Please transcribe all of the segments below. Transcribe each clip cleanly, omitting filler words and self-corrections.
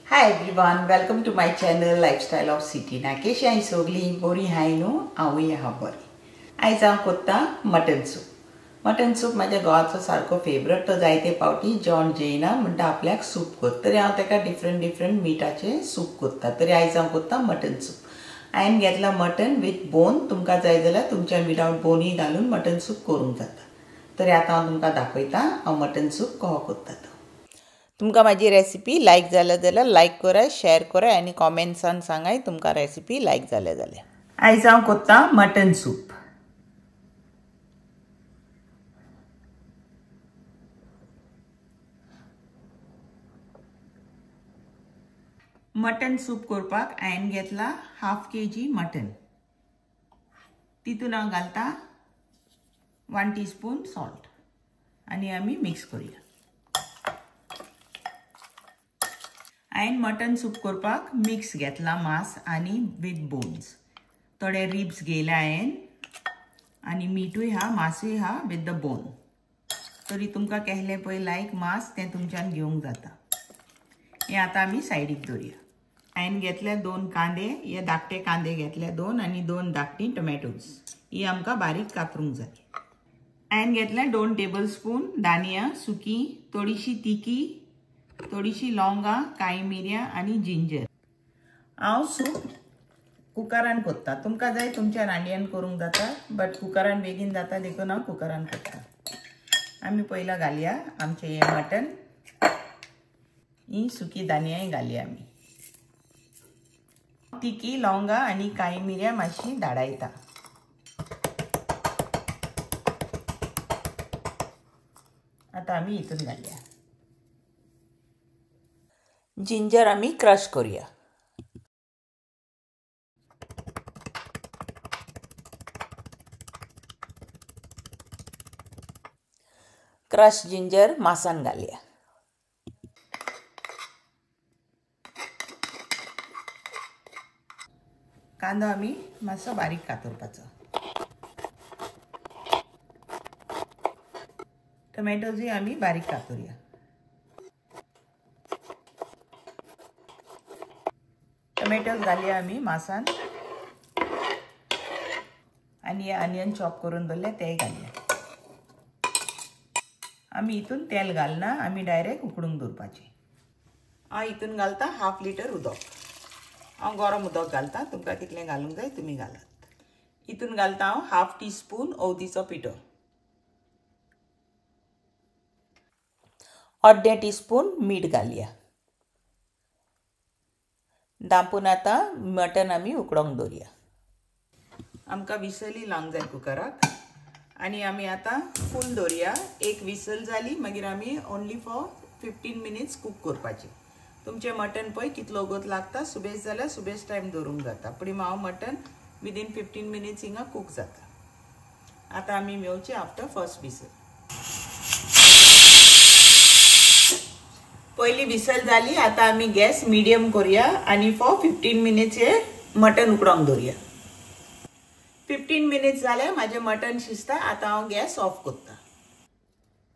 Hi everyone, welcome to my channel Lifestyle of City. Nakesh आई सोगली बोरी हाय न्हू हांवूय आहा बरी. आयज हांव कोत्ता मटन सूप. मटन सूप म्हाज्या घोवाचो सारको फेवरेट. तो जायते पावटी जेवण जेयना म्हणटा आपल्याक सूप कर. तरी हांव ताका डिफरंट मिठाचे सूप कोत्ता. तरी आयज हांव कोत्ता मटन सूप. हांवें घेतला मटन विथ बोन. तुमकां जाय जाल्यार तुमच्या विदाउट बोनी घालून मटन सूप करूंक जाता. तरी आतां हांव तुमकां दाखयता हांव मटन सूप कहो कोत्ता तो. तुमकां माझी रेसिपी लायक जाल्यार लायक कराय, शेअर कराय आनी कॉमेंट्सान सांगाय तुमकां रेसिपी लायक जाल्यार. आयज हांव कोत्ता मटन सूप. मटन सूप करपाक हांवें घेतला हाफ kg मटन. तितून हांव घालता 1 टीस्पून सॉल्ट आनी आमी मिक्स करूया. हांवें मटन सूप करपाक मिक्स घेतला मांस आनी विथ बोन्स. थोडे रिब्स घेयले हांवें आनी मीठूय हा मांसूय हा विथ द बोन. तरी तुमकां केहलें पळय लायक मांस तें तुमच्यान घेवंक जाता. हें आतां आमी सायडीक दवरया. हांवें घेतले 2 कांदे. हे धाकटे कांदे घेतले 2 आनी 2 धाकटी टोमॅटोज. ही आमकां बारीक कातरूंक जाय. हांवें घेतले 2 टेबलस्पून धानिया सुकी, थोडीशी तिकी, थोडीशी लवंगा, काळी मिरयां आनी जिंजर. हांव सूप कुकरान कोत्ता. तुमकां जाय तुमच्या रांडयेन करूंक जाता, बट कुकरान बेगीन जाता देखून हांव कुकरान कोत्ता. आमी पयला घालया आमचें हें मटन. ही सुकी धानियाय घालया आमी. तिकी, लवंगा आनी काळी मिरयां मातशी धाडायता. आतां आमी हितून घालया. जिंजर आमी क्रश करूया. क्रश जिंजर मांसान घालया. कांदो आमी मातसो बारीक कातरपाचो. टोमॅटोजूय आमी बारीक कातरुया. टोमॅटोज घालया आमी मांसान आनी हे ऑनियन चॉप करून दवरले तेय घालया. आमी हितून तेल घालना, आमी डायरेक्ट उकडूंक दवरपाचें. हांव हितून घालता 1/2 लिटर उदक. हांव गरम उदक घालता. तुमकां कितलें घालूंक जाय तुमी घालात. हितून घालता हांव 1/2 टीस्पून हळदीचो पिठो, 1/2 टीस्पून मीठ घालया. दांपून आतां मटन आमी उकडोंक दवरया. आमकां विसली लावंक जाय कुकराक आनी आमी आतां फूल दवरया. एक विसल जाली मागीर आमी ओन्ली फॉर 15 मिनिट्स कूक करपाचें. तुमचें मटन पळय कितलो वगत लागता. सुबेज जाल्यार सुबेज टायम दवरूंक जाता. पूण हांव मटन विदीन 15 मिनिट्स हिंगा कूक जाता. आतां आमी मेवचें आफ्टर फर्स्ट विसल. पयली विसल जाली. आतां आमी गॅस मिडियम करूया आनी फॉर 15 मिनिट्स हे मटन उकडोंक दवरया. 15 मिनिट्स जाले म्हाजें मटन शिजता. आतां हांव गॅस ऑफ कोत्ता.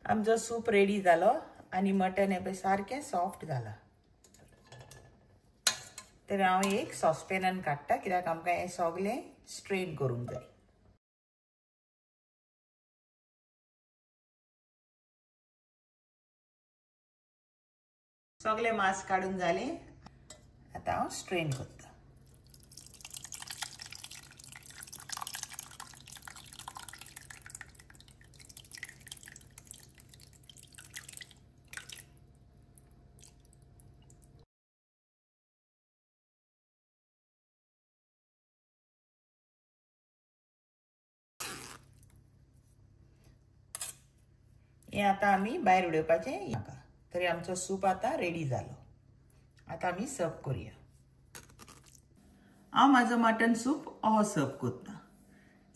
आमचो सूप रेडी जालो आनी मटन हे पळय सारकें सॉफ्ट जाला. तर हांव एक सॉसपॅनान काडटा कित्याक आमकां हें सगळें स्ट्रेन करूंक जाय. सगळें मांस काडून जालें. आतां हांव स्ट्रेन करता. हें आतां आमी भायर उडोवपाचें. तरी आमचो सूप आतां रेडी जालो. आतां आमी सर्व करूया. हांव म्हाजो मटन सूप हो सर्व कोत्ता.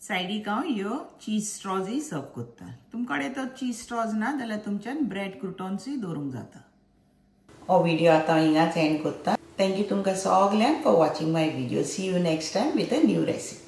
सायडीक हांव ह्यो चीज स्ट्रॉजूय सर्व कोत्ता. तुमचे कडेन तर चीज स्ट्रॉज ना जाल्यार तुमच्यान ब्रेड क्रुटॉन्सूय दवरूंक जाता. हो व्हिडिओ आतां हिंगाच एंड कोत्ता. थँक्यू तुमकां सगल्यांक for watching my video. See you next time with a new recipe.